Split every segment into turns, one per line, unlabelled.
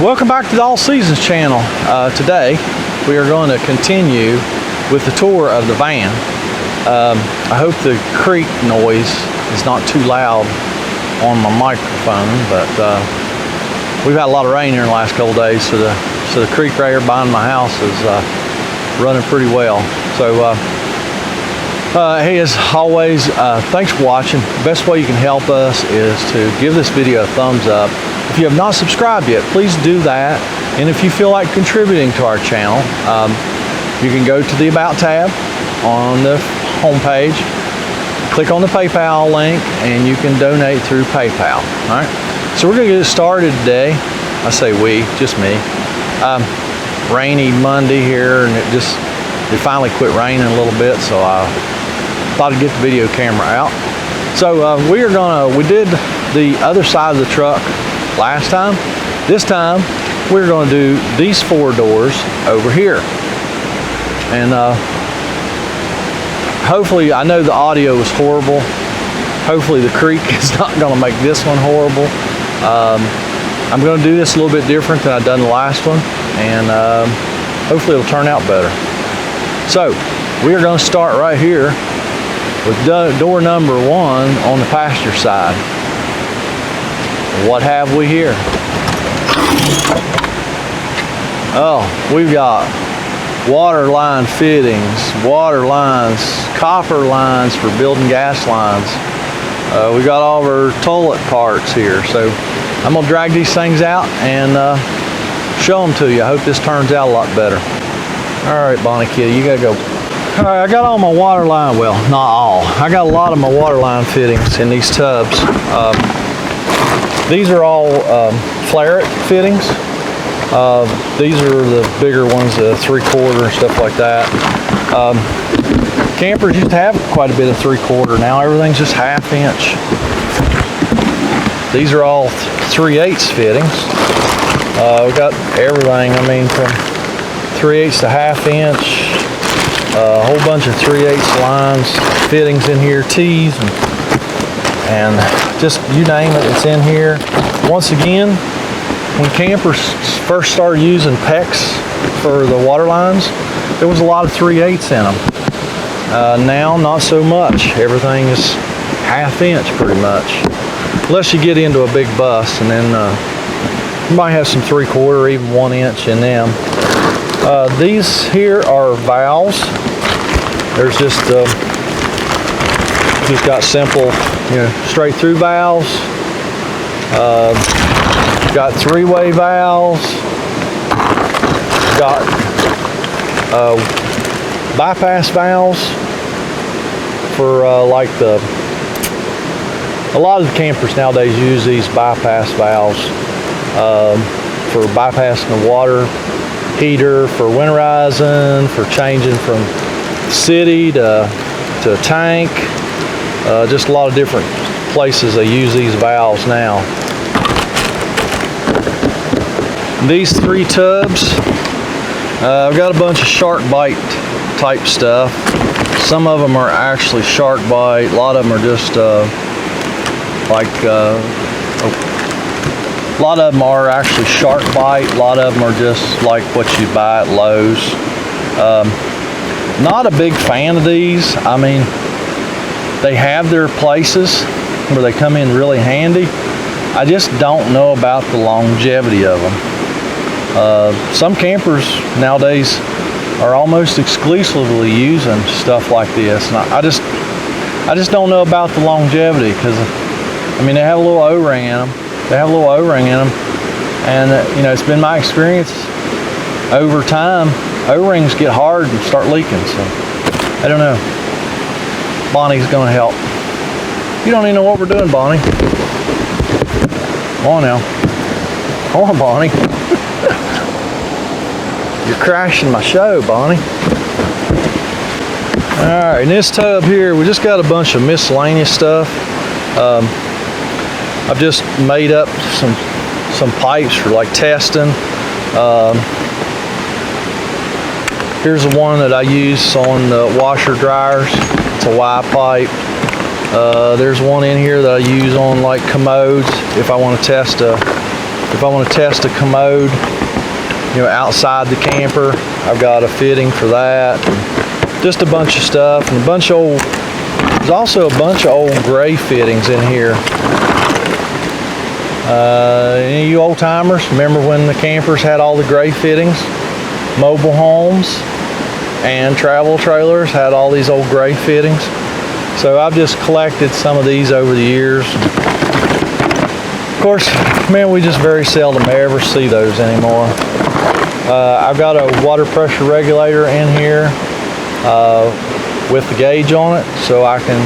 Welcome back to the All Seasons channel. Today we are going to continue with the tour of the van. I hope the creek noise is not too loud on my microphone, but we've had a lot of rain here in the last couple days, so the creek right here behind my house is running pretty well. So hey, as always, thanks for watching. The best way you can help us is to give this video a thumbs up. If you have not subscribed yet, please do that. And if you feel like contributing to our channel, you can go to the About tab on the homepage, click on the PayPal link, and you can donate through PayPal. All right. So we're going to get started today. I say we, just me. Rainy Monday here, and it finally quit raining a little bit, so I thought I'd get the video camera out. So we did the other side of the truck last time. This time we're going to do these four doors over here, and hopefully, I know the audio is horrible. Hopefully the creek is not going to make this one horrible. I'm going to do this a little bit different than I've done the last one, and hopefully it'll turn out better. So we are going to start right here with door number 1 on the passenger side. What have we here? Oh, we've got water line fittings, water lines, copper lines for building gas lines. We got all of our toilet parts here. So I'm gonna drag these things out and show them to you. I hope this turns out a lot better. All right, Bonnie Kitty, you gotta go. All right, I got all my water line, well, not all. I got a lot of my water line fittings in these tubs. These are all Flaret fittings. These are the bigger ones, the 3/4 and stuff like that. Campers used to have quite a bit of 3/4. Now everything's just 1/2 inch. These are all 3/8 fittings. We got everything, I mean, from 3/8 to 1/2 inch. A whole bunch of 3/8 lines, fittings in here, tees, and just you name it, it's in here. Once again, when campers first started using PEX for the water lines, there was a lot of 3/8 in them. Now, not so much. Everything is 1/2 inch pretty much. Unless you get into a big bus, and then you might have some 3/4, even 1 inch in them. These here are valves. There's just got simple, straight through valves. Got 3-way valves. Got bypass valves for like a lot of the campers nowadays use these bypass valves for bypassing the water heater, for winterizing, for changing from city to tank. Just a lot of different places they use these valves now. These 3 tubs, I've got a bunch of shark bite type stuff. Some of them are actually shark bite. A lot of them are just a lot of them are actually shark bite. A lot of them are just like what you buy at Lowe's. Not a big fan of these. I mean, they have their places where they come in really handy. I just don't know about the longevity of them. Some campers nowadays are almost exclusively using stuff like this, and I just don't know about the longevity, because I mean, they have a little O-ring in them. And it's been my experience over time, O-rings get hard and start leaking. So I don't know. Bonnie's gonna help. You don't even know what we're doing, Bonnie. Come on now. Come on, Bonnie. You're crashing my show, Bonnie. All right, in this tub here, we just got a bunch of miscellaneous stuff. I've just made up some pipes for like testing. Here's the one that I use on the washer dryers. It's a Y pipe. There's one in here that I use on like commodes if I want to test a If I want to test a commode, you know, outside the camper, I've got a fitting for that. Just a bunch of stuff, and a bunch of old, there's also a bunch of old gray fittings in here. Any of you old timers remember when the campers had all the gray fittings? Mobile homes and travel trailers had all these old gray fittings. So I've just collected some of these over the years. Of course, man, we just very seldom ever see those anymore. I've got a water pressure regulator in here with the gauge on it, so I can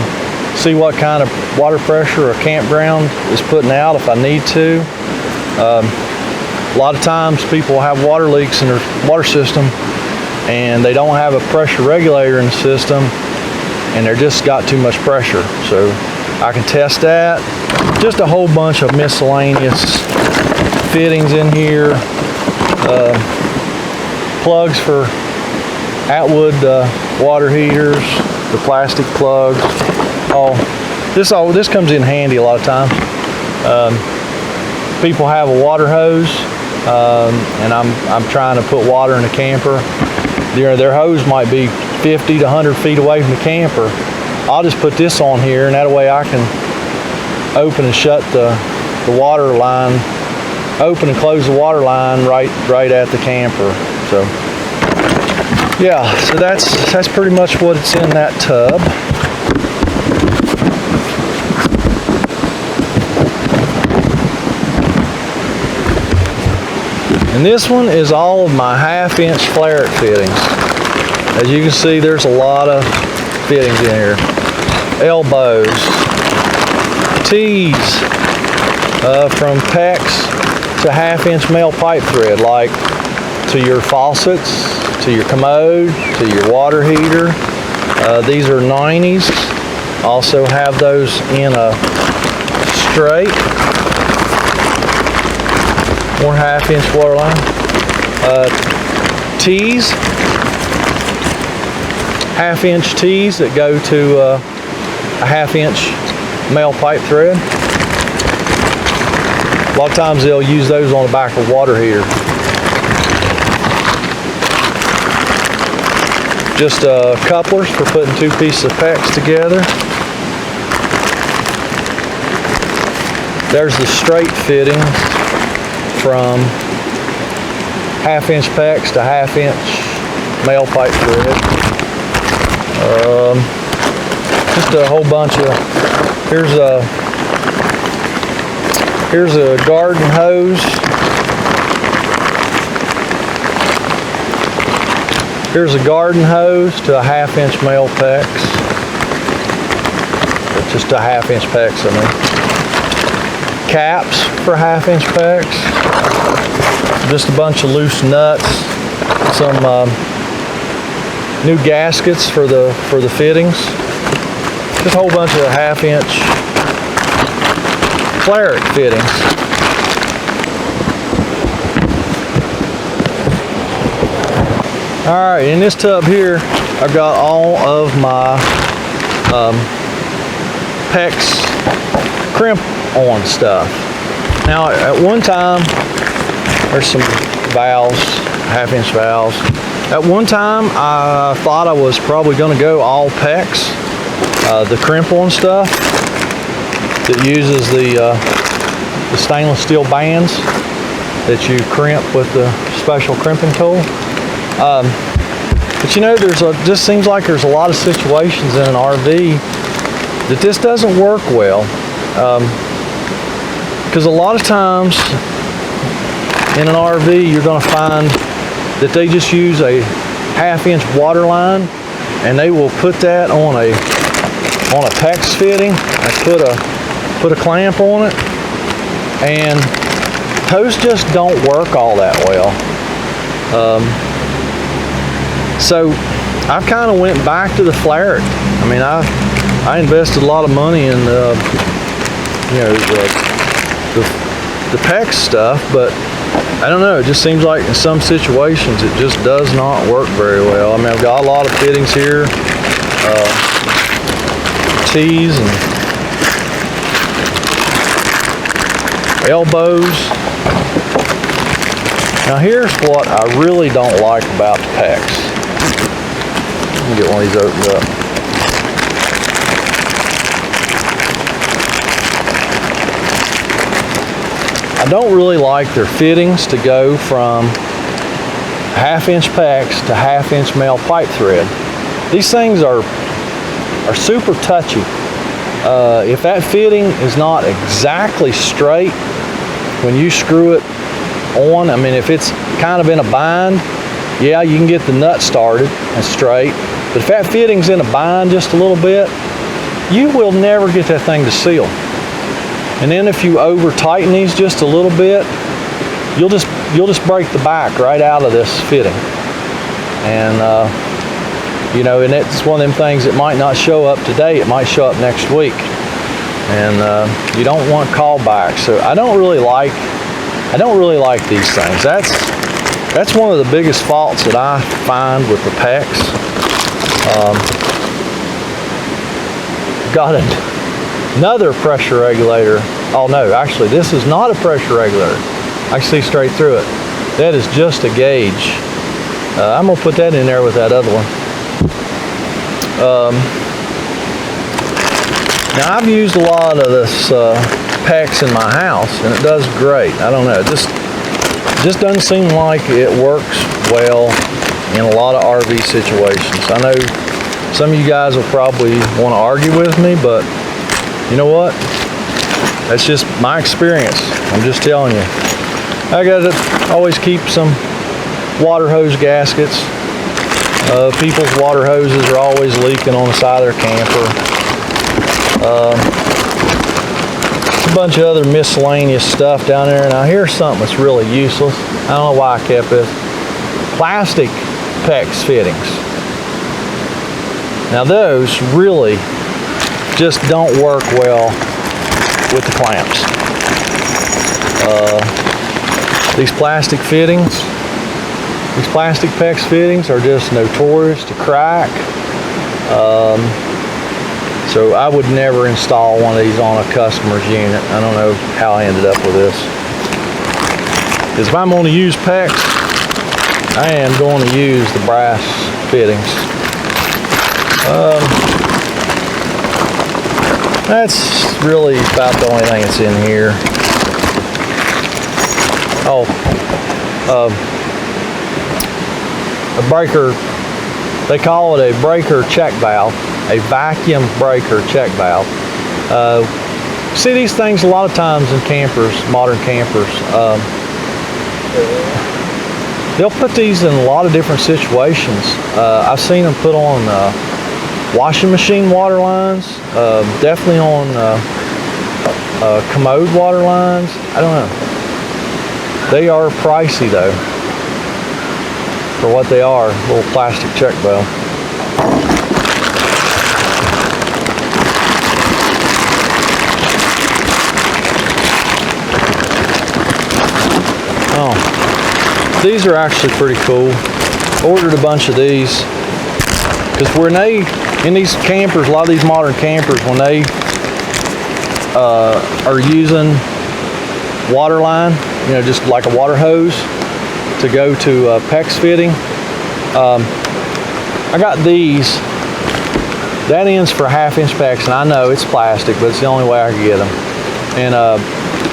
see what kind of water pressure a campground is putting out if I need to. A lot of times people have water leaks in their water system and they don't have a pressure regulator in the system, and they're just got too much pressure. So I can test that. Just a whole bunch of miscellaneous fittings in here. Plugs for Atwood water heaters, the plastic plugs. This comes in handy a lot of times. People have a water hose, and I'm trying to put water in the camper. Their hose might be 50 to 100 feet away from the camper. I'll just put this on here, and that way I can open and shut the water line, open and close the water line right at the camper. So yeah, so that's pretty much what it's in that tub. And this one is all of my 1/2-inch flare fittings. As you can see, there's a lot of fittings in here. Elbows, T's, from PEX to 1/2-inch male pipe thread, like to your faucets, to your commode, to your water heater. These are 90s. Also have those in a straight. More 1/2-inch water line. T's, 1/2-inch T's that go to a 1/2-inch male pipe thread. A lot of times they'll use those on the back of a water heater. Just couplers for putting two pieces of PEX together. There's the straight fitting from 1/2-inch PEX to 1/2-inch male pipe thread. Just a whole bunch of, here's a garden hose. Here's a garden hose to a 1/2-inch male PEX. Just a 1/2-inch PEX, I mean. Caps for 1/2-inch PEX. Just a bunch of loose nuts. Some new gaskets for the fittings. Just a whole bunch of 1/2-inch flare fittings. All right, in this tub here, I've got all of my PEX crimp on stuff. Now, at one time, there's some valves, 1/2-inch valves. At one time, I thought I was probably going to go all PEX, the crimp on stuff that uses the stainless steel bands that you crimp with the special crimping tool. But you know, just seems like there's a lot of situations in an RV that this doesn't work well. Because a lot of times in an RV, you're going to find that they just use a 1/2-inch water line, and they will put that on a PEX fitting and put a clamp on it, and those just don't work all that well. So I've kind of went back to the flare. I mean, I invested a lot of money in the PEX stuff, but I don't know, it just seems like in some situations it just does not work very well. I mean, I've got a lot of fittings here, T's and elbows. Now here's what I really don't like about the PEX. Let me get one of these opened up. I don't really like their fittings to go from 1/2-inch PEX to 1/2-inch male pipe thread. These things are super touchy. If that fitting is not exactly straight when you screw it on, I mean, if it's kind of in a bind, yeah, you can get the nut started and straight. But if that fitting's in a bind just a little bit, you will never get that thing to seal. And then if you over tighten these just a little bit, you'll just break the back right out of this fitting. And you know, and it's one of them things that might not show up today, it might show up next week. And you don't want callbacks. So I don't really like these things. That's one of the biggest faults that I find with the PEX. Got another pressure regulator. Oh no, actually this is not a pressure regulator. I see straight through it. That is just a gauge. I'm gonna put that in there with that other one. Now I've used a lot of this PEX in my house and it does great. I don't know, it just doesn't seem like it works well in a lot of RV situations. I know some of you guys will probably want to argue with me, but you know what? That's just my experience. I'm just telling you. I gotta always keep some water hose gaskets. People's water hoses are always leaking on the side of their camper. A bunch of other miscellaneous stuff down there. Now here's something that's really useless. I don't know why I kept this. Plastic PEX fittings. Now those really just don't work well with the clamps. These plastic fittings, these plastic PEX fittings are just notorious to crack. So I would never install one of these on a customer's unit. I don't know how I ended up with this. Because if I'm going to use PEX, I am going to use the brass fittings. That's really about the only thing that's in here. Oh, a breaker, they call it a breaker check valve, a vacuum breaker check valve. See these things a lot of times in campers, modern campers. They'll put these in a lot of different situations. I've seen them put on washing machine water lines, definitely on commode water lines. I don't know. They are pricey though, for what they are, little plastic check valve. Oh, these are actually pretty cool. Ordered a bunch of these because when they, in these campers, a lot of these modern campers, when they are using water line, you know, just like a water hose to go to PEX fitting. I got these. That ends for 1/2-inch PEX, and I know it's plastic, but it's the only way I can get them. And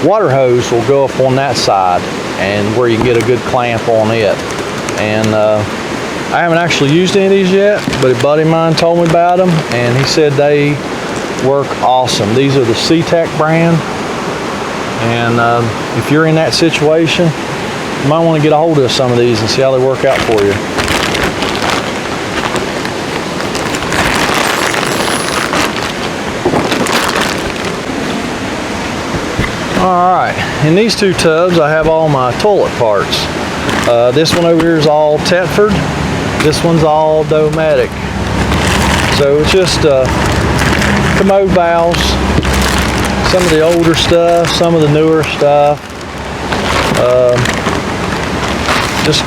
water hose will go up on that side, and where you can get a good clamp on it. And I haven't actually used any of these yet, but a buddy of mine told me about them, and he said they work awesome. These are the C-Tech brand. And if you're in that situation, you might want to get a hold of some of these and see how they work out for you. Alright, in these two tubs I have all my toilet parts. This one over here is all Tetford. This one's all Dometic. So it's just commode valves. Some of the older stuff, some of the newer stuff.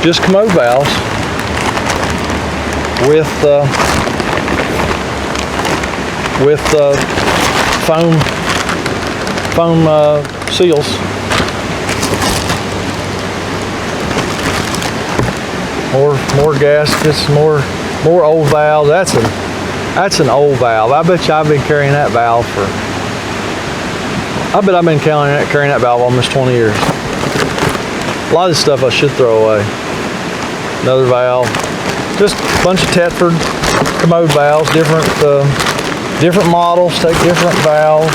Just commode valves with foam seals. More gaskets, more old valves. That's an old valve. I bet you I've been carrying that valve for. I bet I've been carrying that valve almost 20 years. A lot of this stuff I should throw away. Another valve. Just a bunch of Tetford commode valves, different models, take different valves.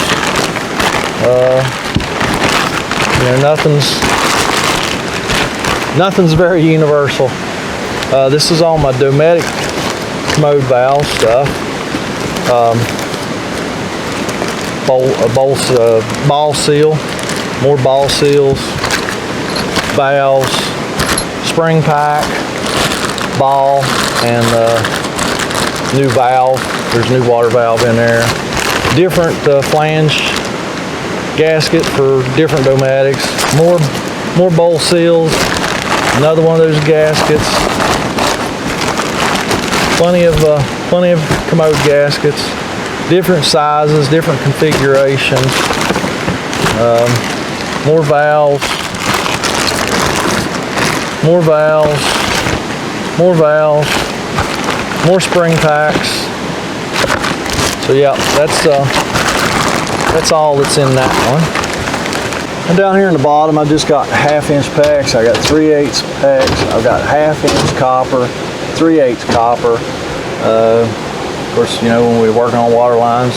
Nothing's very universal. This is all my Dometic commode valve stuff. Ball seal, more ball seals, valves, spring pack, ball, and new valve. There's a new water valve in there. Different flange gasket for different Dometics. More bowl seals. Another one of those gaskets. Plenty of commode gaskets. Different sizes, different configurations. More valves. More valves. More valves. More spring packs. So yeah, that's all that's in that one. And down here in the bottom, I just got 1/2-inch packs. I got 3/8 packs. I've got 1/2-inch copper, 3/8 copper. Of course, you know, when we're working on water lines,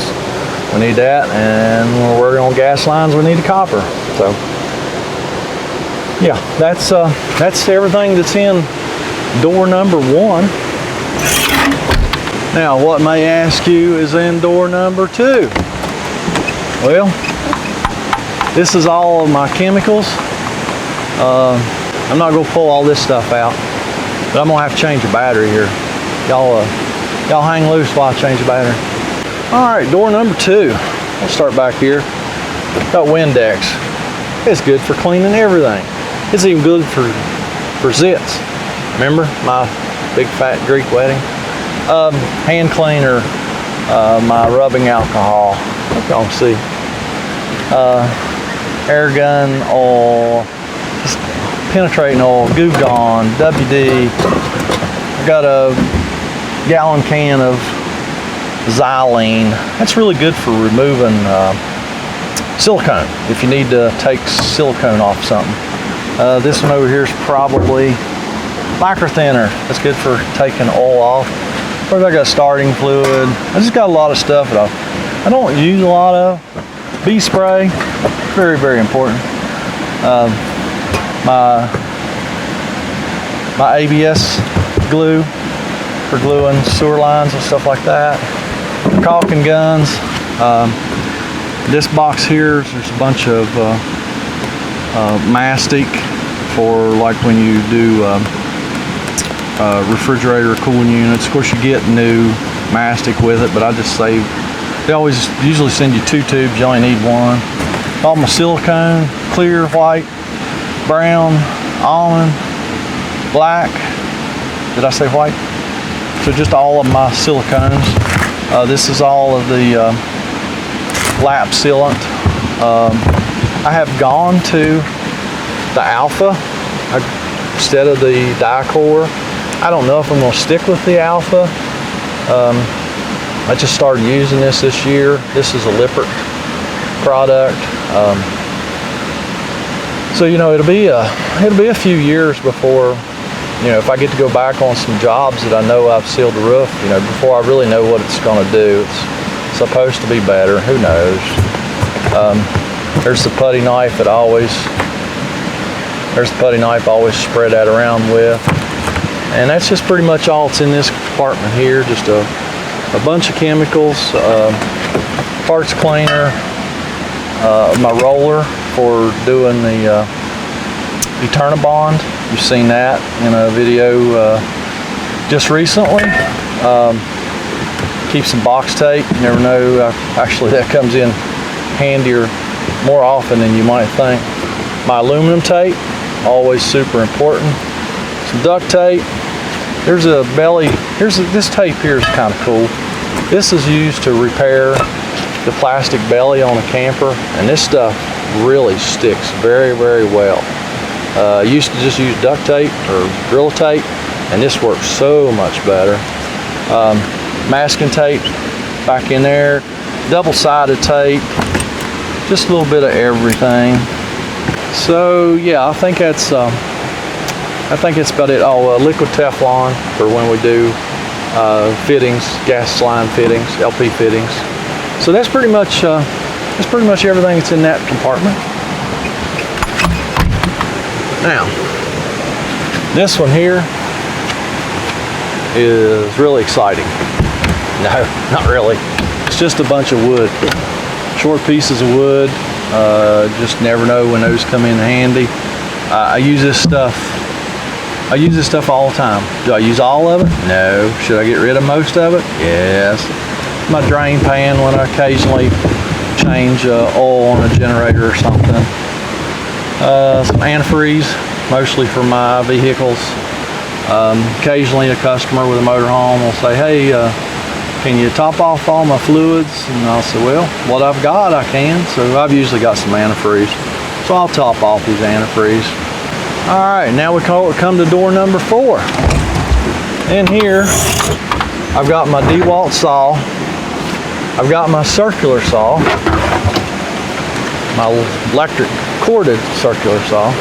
we need that, and when we're working on gas lines, we need the copper. So, yeah, that's everything that's in door number 1. Now, what may ask you is in door number 2. Well, this is all of my chemicals. I'm not going to pull all this stuff out, but I'm going to have to change the battery here. Y'all hang loose while I change the battery. All right, door number 2. I'll start back here. Got Windex. It's good for cleaning everything. It's even good for zits. Remember my big fat Greek wedding? Hand cleaner, my rubbing alcohol. Hope y'all can see. Air gun oil, penetrating oil, Goo Gone, WD. I got a gallon can of xylene. That's really good for removing silicone if you need to take silicone off something. This one over here is probably micro thinner. That's good for taking oil off. Of course, I got starting fluid. I just got a lot of stuff that I don't use a lot of. Bee spray, very, very important. My ABS glue for gluing sewer lines and stuff like that. Caulking guns. This box here, there's a bunch of mastic for like when you do refrigerator cooling units. Of course, you get new mastic with it, but I just save. They usually send you 2 tubes. You only need 1. All my silicone, clear, white, brown, almond, black. Did I say white? So just all of my silicones. This is all of the lap sealant. I have gone to the alpha instead of the Dicor. I don't know if I'm going to stick with the alpha. I just started using this year. This is a Lippert product. So you know, it'll be a few years before, you know, if I get to go back on some jobs that I know I've sealed the roof, you know, before I really know what it's going to do. It's supposed to be better. Who knows? There's the putty knife that I always spread that around with, and that's just pretty much all that's in this compartment here. Just a bunch of chemicals, parts cleaner, my roller for doing the Eternabond. You've seen that in a video just recently. Keep some box tape. You never know. Actually, that comes in handier more often than you might think. My aluminum tape, always super important. Some duct tape. There's a belly. This tape here is kind of cool. This is used to repair the plastic belly on a camper, and this stuff really sticks very, very well. I used to just use duct tape or Gorilla tape, and this works so much better. Masking tape back in there, double-sided tape, just a little bit of everything. So yeah, I think that's about it. Oh, liquid Teflon for when we do fittings, gas line fittings, LP fittings. So that's pretty much everything that's in that compartment. Now, this one here is really exciting. No, not really. It's just a bunch of wood, short pieces of wood. Just never know when those come in handy. I use this stuff all the time. Do I use all of it? No. Should I get rid of most of it? Yes. My drain pan when I occasionally change oil on a generator or something. Some antifreeze, mostly for my vehicles. Occasionally a customer with a motorhome will say, hey, can you top off all my fluids? And I'll say, well, what I've got I can. So I've usually got some antifreeze. So I'll top off these antifreeze. All right, now we come to door number 4. In here, I've got my DeWalt saw. I've got my circular saw, my electric corded circular saw.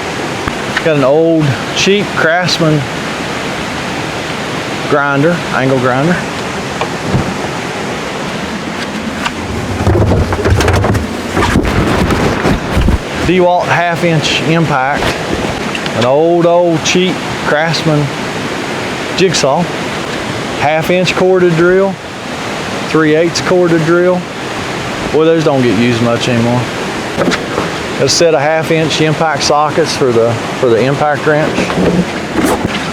Got an old cheap Craftsman grinder, angle grinder. DeWalt 1/2-inch impact, an old cheap Craftsman jigsaw, 1/2-inch corded drill, 3/8 corded drill. Boy, those don't get used much anymore. A set of 1/2-inch impact sockets for the impact wrench.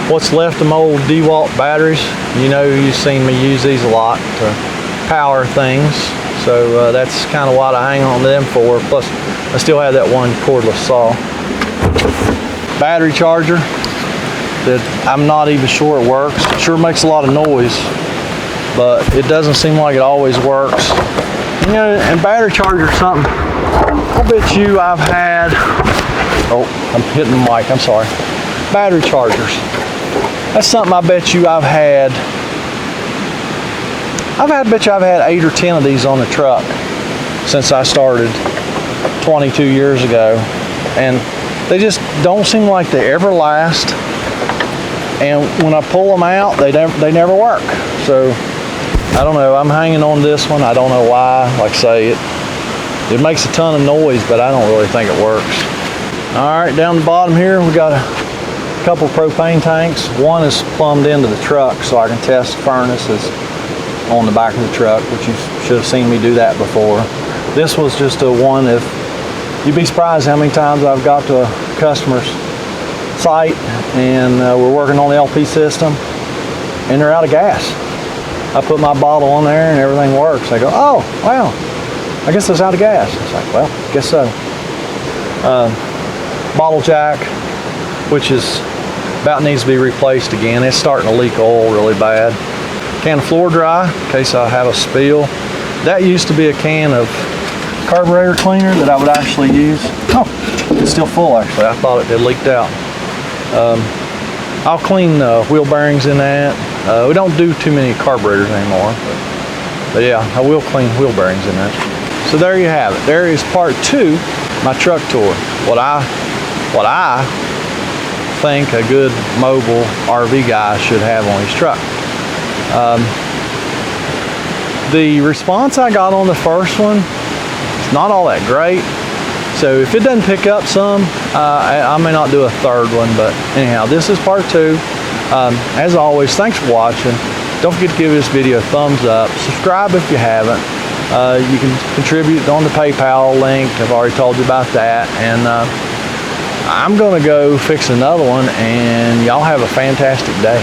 What's left of my old DeWalt batteries, you know, you've seen me use these a lot to power things. So that's kind of what I hang on to them for. Plus, I still have that one cordless saw. Battery charger that I'm not even sure it works. It sure makes a lot of noise, but it doesn't seem like it always works. You know, and battery charger is something I bet you I've had. Oh, I'm hitting the mic, I'm sorry. Battery chargers. That's something I bet you I've had. I bet you I've had 8 or 10 of these on the truck since I started 22 years ago. And they just don't seem like they ever last. And when I pull them out, they never work. So I don't know, I'm hanging on this one. I don't know why. Like I say, it makes a ton of noise, but I don't really think it works. All right, down the bottom here, we got a couple propane tanks. One is plumbed into the truck, so I can test furnaces on the back of the truck, which you should have seen me do that before. This was just a one. If you'd be surprised how many times I've got to a customer's site and we're working on the LP system and they're out of gas. I put my bottle on there and everything works. They go, oh, wow, I guess it's out of gas. It's like, well, guess so. Bottle jack, which is about needs to be replaced again. It's starting to leak oil really bad. Can of floor dry in case I have a spill. That used to be a can of carburetor cleaner that I would actually use. Oh, it's still full actually. I thought it had leaked out. I'll clean the wheel bearings in that. We don't do too many carburetors anymore, but yeah, I will clean wheel bearings in that. So there you have it. There is part 2, my truck tour. What I think a good mobile RV guy should have on his truck. The response I got on the first one is not all that great. So if it doesn't pick up some, I may not do a third one, but anyhow, this is part 2. As always, thanks for watching. Don't forget to give this video a thumbs up. Subscribe if you haven't. You can contribute on the PayPal link. I've already told you about that. And I'm gonna go fix another one, and y'all have a fantastic day.